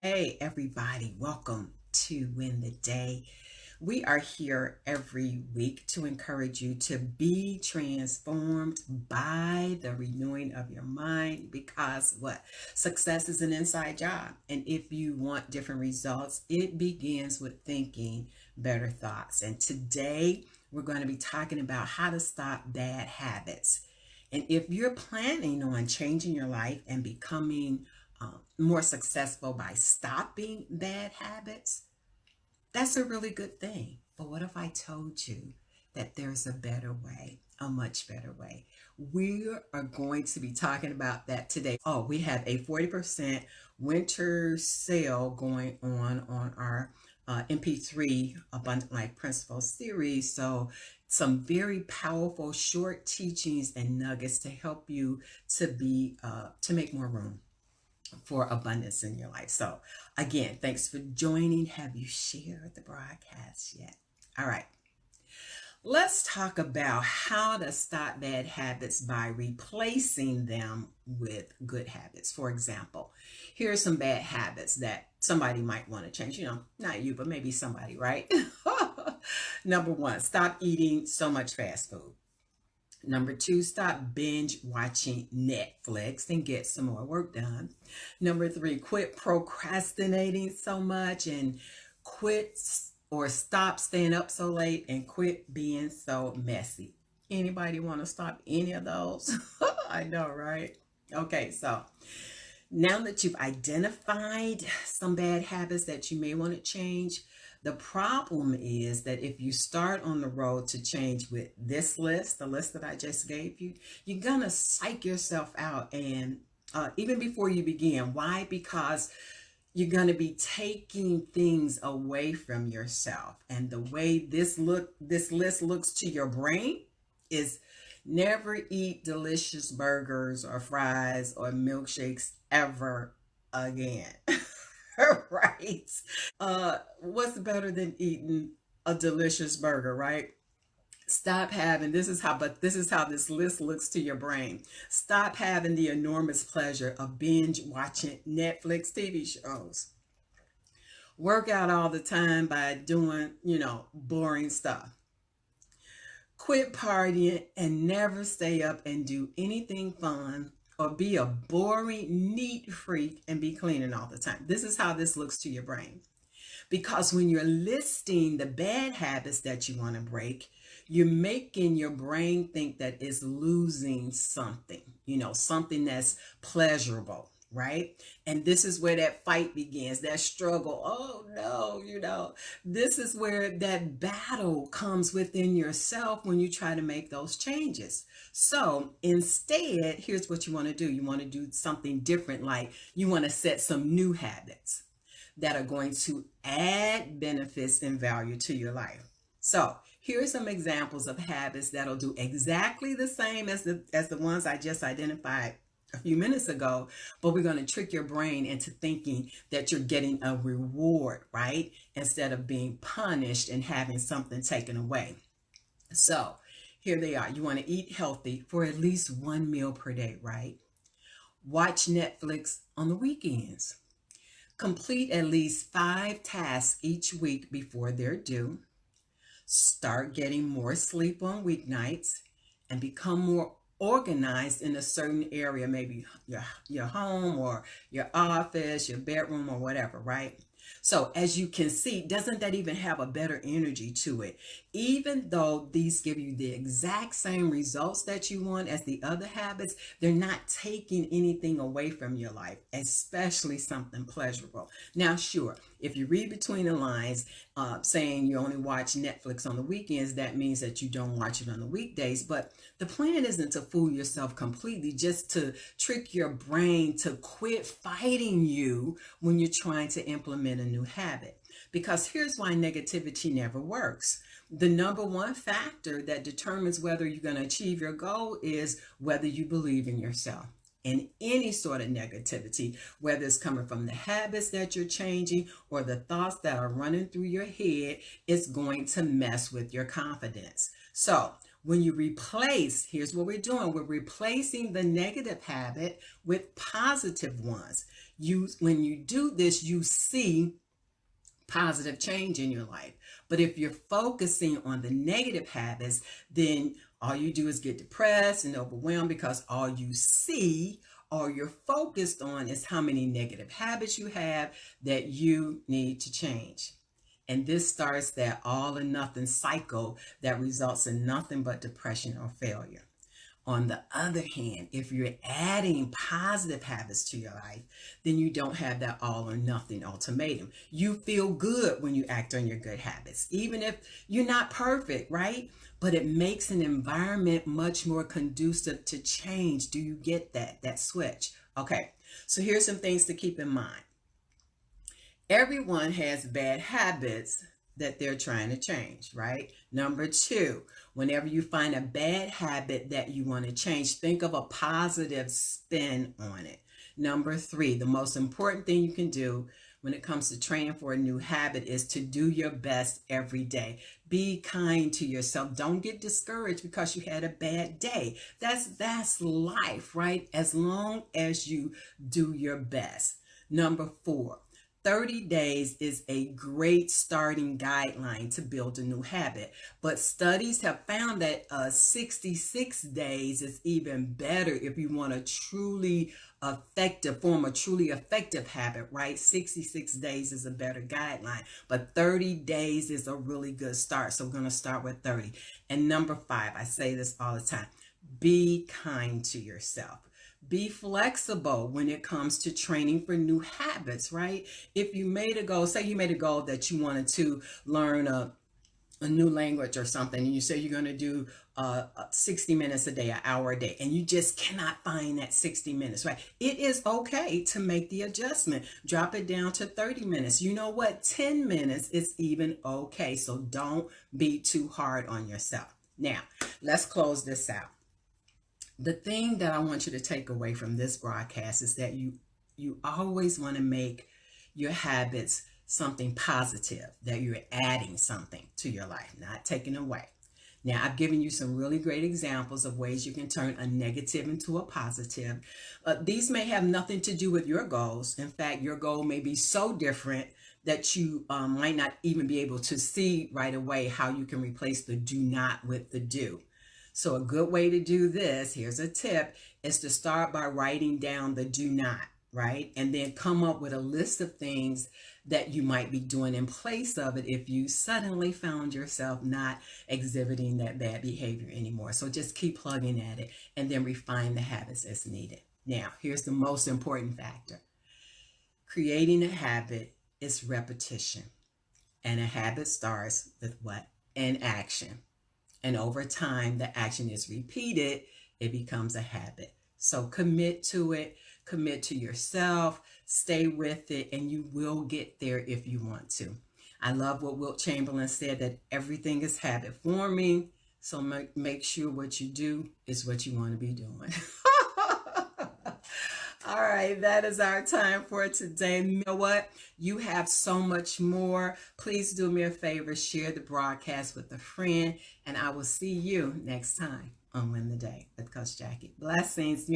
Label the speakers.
Speaker 1: Hey, everybody, welcome to Win the Day. We are here every week to encourage you to be transformed by the renewing of your mind because what? Success is an inside job. And if you want different results, it begins with thinking better thoughts. And today we're going to be talking about how to stop bad habits. And if you're planning on changing your life and becoming more successful by stopping bad habits, that's a really good thing. But what if I told you that there's a better way, a much better way? We are going to be talking about that today. Oh, we have a 40% winter sale going on our MP3 Abundant Life Principles series. So, some very powerful short teachings and nuggets to help you to make more room for abundance in your life. So, again, thanks for joining. Have you shared the broadcast yet? All right. Let's talk about how to stop bad habits by replacing them with good habits. For example, here are some bad habits that somebody might want to change. Not you, but maybe somebody, right? Number one, stop eating so much fast food. Number two, stop binge watching Netflix and get some more work done. Number three, quit procrastinating so much and quit or stop staying up so late and quit being so messy. Anybody want to stop any of those? I know, right? Okay, so now that you've identified some bad habits that you may want to change, the problem is that if you start on the road to change with this list, the list that I just gave you, you're going to psych yourself out. And even before you begin, why? Because you're going to be taking things away from yourself. And the way this list looks to your brain is never eat delicious burgers or fries or milkshakes ever again. Right? What's better than eating a delicious burger, right? Stop having this is how this list looks to your brain. Stop having the enormous pleasure of binge watching Netflix TV shows. Work out all the time by doing, boring stuff. Quit partying and never stay up and do anything fun or be a boring neat freak and be cleaning all the time. This is how this looks to your brain. Because when you're listing the bad habits that you want to break, you're making your brain think that it's losing something, something that's pleasurable, right? And this is where that fight begins, that struggle. Oh no, this is where that battle comes within yourself when you try to make those changes. So instead, here's what you want to do. You want to do something different, like you want to set some new habits that are going to add benefits and value to your life. So, here are some examples of habits that'll do exactly the same as the ones I just identified a few minutes ago, but we're going to trick your brain into thinking that you're getting a reward, right? Instead of being punished and having something taken away. So, here they are. You want to eat healthy for at least one meal per day, right? Watch Netflix on the weekends. Complete at least 5 tasks each week before they're due. Start getting more sleep on weeknights and become more organized in a certain area, maybe your home or your office, your bedroom, or whatever, right? So, as you can see, doesn't that even have a better energy to it? Even though these give you the exact same results that you want as the other habits, they're not taking anything away from your life, especially something pleasurable. Now, sure, if you read between the lines, saying you only watch Netflix on the weekends, that means that you don't watch it on the weekdays. But the plan isn't to fool yourself completely, just to trick your brain to quit fighting you when you're trying to implement a new habit. Because here's why negativity never works. The number one factor that determines whether you're going to achieve your goal is whether you believe in yourself. And any sort of negativity, whether it's coming from the habits that you're changing or the thoughts that are running through your head, is going to mess with your confidence. So, When you replace, here's what we're doing. We're replacing the negative habit with positive ones. When you do this, you see positive change in your life. But if you're focusing on the negative habits, then all you do is get depressed and overwhelmed because all you see or you're focused on is how many negative habits you have that you need to change. And this starts that all or nothing cycle that results in nothing but depression or failure. On the other hand, if you're adding positive habits to your life, then you don't have that all or nothing ultimatum. You feel good when you act on your good habits, even if you're not perfect, right? But it makes an environment much more conducive to change. Do you get that switch? Okay, so here's some things to keep in mind. Everyone has bad habits that they're trying to change, right? Number two, whenever you find a bad habit that you want to change, think of a positive spin on it. Number three, the most important thing you can do when it comes to training for a new habit is to do your best every day. Be kind to yourself. Don't get discouraged because you had a bad day. That's life, right? As long as you do your best. Number four, 30 days is a great starting guideline to build a new habit, but studies have found that 66 days is even better if you want to form a truly effective habit, right? 66 days is a better guideline, but 30 days is a really good start. So we're going to start with 30. And number five, I say this all the time, be kind to yourself. Be flexible when it comes to training for new habits, right? If you made a goal, say you made a goal that you wanted to learn a new language or something, and you say you're going to do 60 minutes a day, an hour a day, and you just cannot find that 60 minutes, right? It is okay to make the adjustment. Drop it down to 30 minutes. You know what? 10 minutes is even okay. So don't be too hard on yourself. Now, let's close this out. The thing that I want you to take away from this broadcast is that you always want to make your habits something positive, that you're adding something to your life, not taking away. Now, I've given you some really great examples of ways you can turn a negative into a positive. These may have nothing to do with your goals. In fact, your goal may be so different that you might not even be able to see right away how you can replace the do not with the do. So a good way to do this, here's a tip, is to start by writing down the do not, right? And then come up with a list of things that you might be doing in place of it if you suddenly found yourself not exhibiting that bad behavior anymore. So just keep plugging at it and then refine the habits as needed. Now, here's the most important factor. Creating a habit is repetition. And a habit starts with what? An action. And over time, the action is repeated, it becomes a habit. So commit to it, commit to yourself, stay with it, and you will get there if you want to. I love what Wilt Chamberlain said, that everything is habit forming. So make sure what you do is what you want to be doing. All right, that is our time for today. You know what? You have so much more. Please do me a favor, share the broadcast with a friend, and I will see you next time on Win the Day with Coach Jacqui. Blessings.